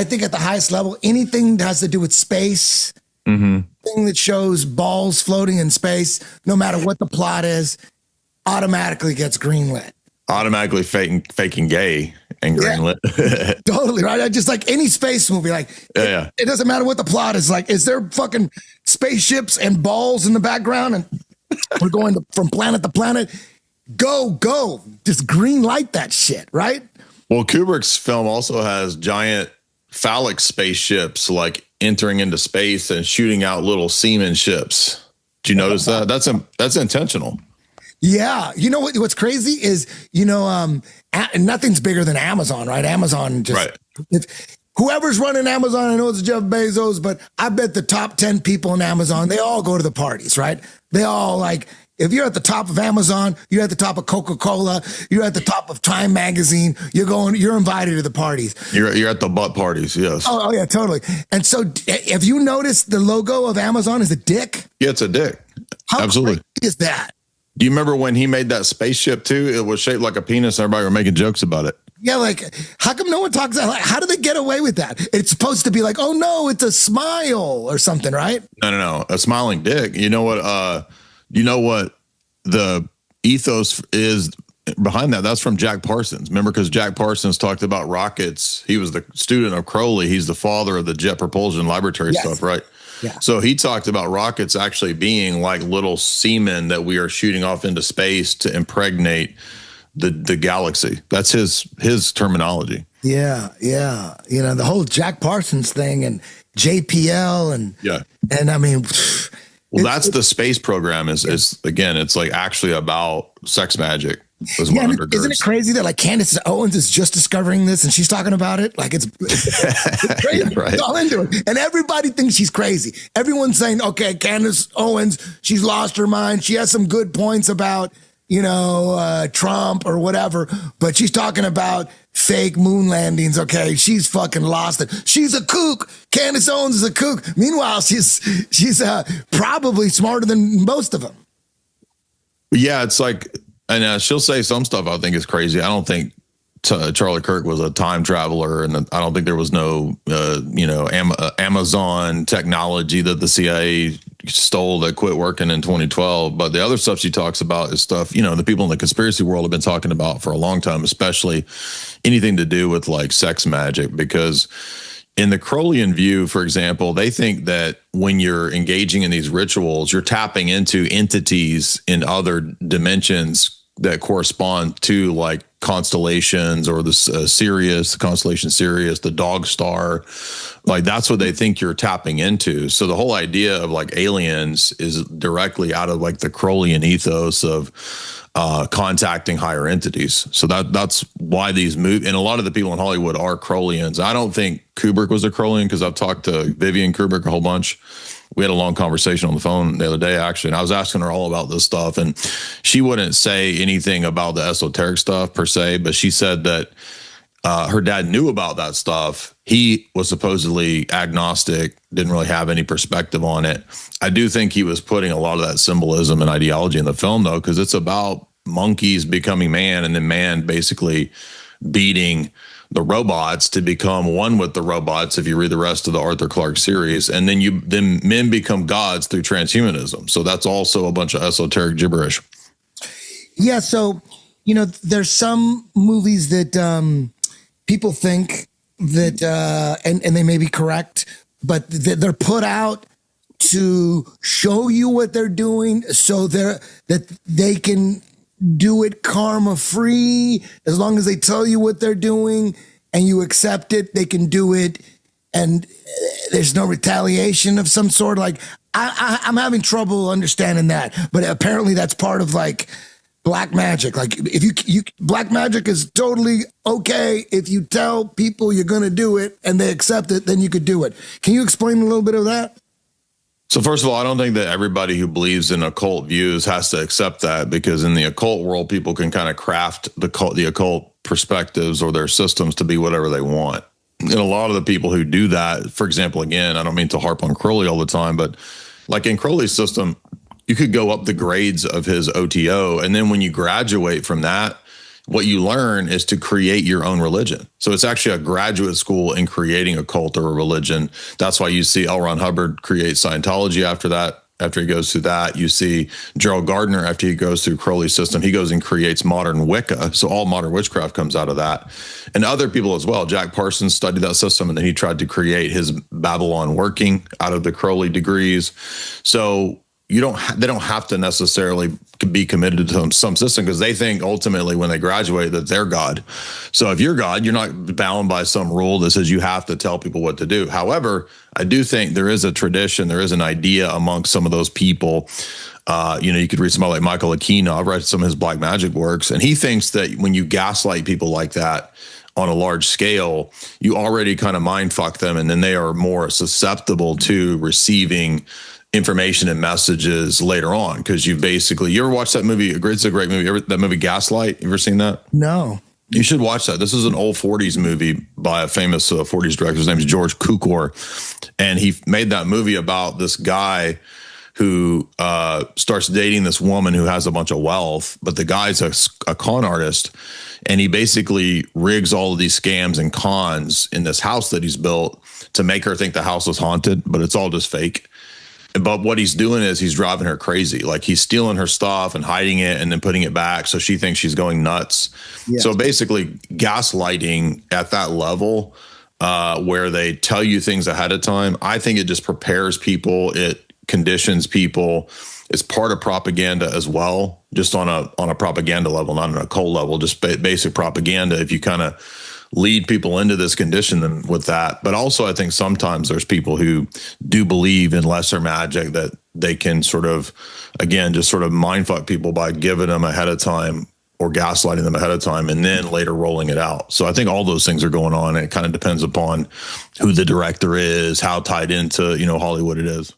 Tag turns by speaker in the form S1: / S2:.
S1: I think at the highest level, anything that has to do with space, thing that shows balls floating in space, no matter what the plot is, automatically gets greenlit.
S2: Automatically faking gay and greenlit.
S1: Totally, right? I just like any space movie, like it doesn't matter what the plot is. Like, is there fucking spaceships and balls in the background and we're going from planet to planet? Go. Just green light that shit, right?
S2: Well, Kubrick's film also has giant phallic spaceships like entering into space and shooting out little semen ships. Did you notice that? That's intentional.
S1: Yeah. You know what's crazy is, nothing's bigger than Amazon, right? Amazon just, if whoever's running Amazon, I know it's Jeff Bezos, but I bet the top 10 people in Amazon, they all go to the parties, right? They all like, if you're at the top of Amazon, you're at the top of Coca-Cola, you're at the top of Time Magazine, you're invited to the parties.
S2: You're at the butt parties, yes.
S1: Oh yeah, totally. And so have you noticed the logo of Amazon is a dick?
S2: Yeah, it's a dick.
S1: How
S2: Absolutely.
S1: crazy is that?
S2: Do you remember when he made that spaceship too? It was shaped like a penis. Everybody were making jokes about it.
S1: Yeah, like, how come no one talks about, like, how do they get away with that? It's supposed to be like, oh no, it's a smile or something, right?
S2: No. A smiling dick. You know what the ethos is behind that? That's from Jack Parsons. Remember, because Jack Parsons talked about rockets. He was the student of Crowley. He's the father of the jet propulsion laboratory stuff, right? Yeah. So he talked about rockets actually being like little semen that we are shooting off into space to impregnate the galaxy. That's his terminology.
S1: Yeah. The whole Jack Parsons thing and JPL and I mean,
S2: well, that's the space program is again, it's like actually about sex magic. Isn't it crazy that like Candace Owens is just discovering this and she's talking about it? Like it's crazy. Yeah, right. It's all into it. And everybody thinks she's crazy. Everyone's saying, okay, Candace Owens, she's lost her mind. She has some good points about, Trump or whatever, but she's talking about fake moon landings. Okay. She's fucking lost it. She's a kook. Candace Owens is a kook. Meanwhile, she's probably smarter than most of them. Yeah. It's like, and she'll say some stuff I think is crazy. I don't think Charlie Kirk was a time traveler, and I don't think there was no, Amazon technology that the CIA stole that quit working in 2012. But the other stuff she talks about is stuff, the people in the conspiracy world have been talking about for a long time, especially anything to do with like sex magic, because in the Crowleyan view, for example, they think that when you're engaging in these rituals, you're tapping into entities in other dimensions that correspond to like constellations or the Sirius, the constellation Sirius, the dog star. Like that's what they think you're tapping into. So the whole idea of like aliens is directly out of like the Crowleyan ethos of contacting higher entities. So that's why these move. And a lot of the people in Hollywood are Crowleyans. I don't think Kubrick was a Crowleyan because I've talked to Vivian Kubrick a whole bunch. We had a long conversation on the phone the other day, actually, and I was asking her all about this stuff, and she wouldn't say anything about the esoteric stuff per se, but she said that her dad knew about that stuff. He was supposedly agnostic, didn't really have any perspective on it. I do think he was putting a lot of that symbolism and ideology in the film, though, because it's about monkeys becoming man and then man basically beating the robots to become one with the robots. If you read the rest of the Arthur Clarke series, and then men become gods through transhumanism. So that's also a bunch of esoteric gibberish.
S1: Yeah. So, there's some movies that people think that, and they may be correct, but they're put out to show you what they're doing so that they can do it karma free. As long as they tell you what they're doing and you accept it, they can do it. And there's no retaliation of some sort. Like I'm having trouble understanding that, but apparently that's part of like black magic. Like if you black magic is totally okay. If you tell people you're going to do it and they accept it, then you could do it. Can you explain a little bit of that?
S2: So first of all, I don't think that everybody who believes in occult views has to accept that, because in the occult world, people can kind of craft the occult perspectives or their systems to be whatever they want. And a lot of the people who do that, for example, again, I don't mean to harp on Crowley all the time, but like in Crowley's system, you could go up the grades of his OTO. And then when you graduate from that, what you learn is to create your own religion. So it's actually a graduate school in creating a cult or a religion. That's why you see L. Ron Hubbard create Scientology after that. After he goes through that, you see Gerald Gardner, after he goes through Crowley's system, he goes and creates modern Wicca. So all modern witchcraft comes out of that. And other people as well. Jack Parsons studied that system, and then he tried to create his Babylon working out of the Crowley degrees. So they don't have to necessarily be committed to some system, because they think ultimately when they graduate that they're God. So if you're God, you're not bound by some rule that says you have to tell people what to do. However, I do think there is a tradition, there is an idea amongst some of those people. You could read somebody like Michael Aquino. I've read some of his black magic works, and he thinks that when you gaslight people like that on a large scale, you already kind of mind fuck them, and then they are more susceptible to receiving information and messages later on. Because you ever watched that movie? It's a great movie. That movie Gaslight. You ever seen that?
S1: No.
S2: You should watch that. This is an old 40s movie by a famous 40s director. His name is George Cukor. And he made that movie about this guy who starts dating this woman who has a bunch of wealth, but the guy's a con artist. And he basically rigs all of these scams and cons in this house that he's built to make her think the house is haunted, but it's all just fake. But what he's doing is he's driving her crazy. Like, he's stealing her stuff and hiding it and then putting it back, so she thinks she's going nuts. Yeah. So basically gaslighting at that level, where they tell you things ahead of time, I think it just prepares people. It conditions people. It's part of propaganda as well, just on a propaganda level, not on a occult level, just basic propaganda. If you kind of lead people into this condition with that. But also, I think sometimes there's people who do believe in lesser magic that they can sort of, again, just sort of mindfuck people by giving them ahead of time or gaslighting them ahead of time and then later rolling it out. So I think all those things are going on. And it kind of depends upon who the director is, how tied into, Hollywood it is.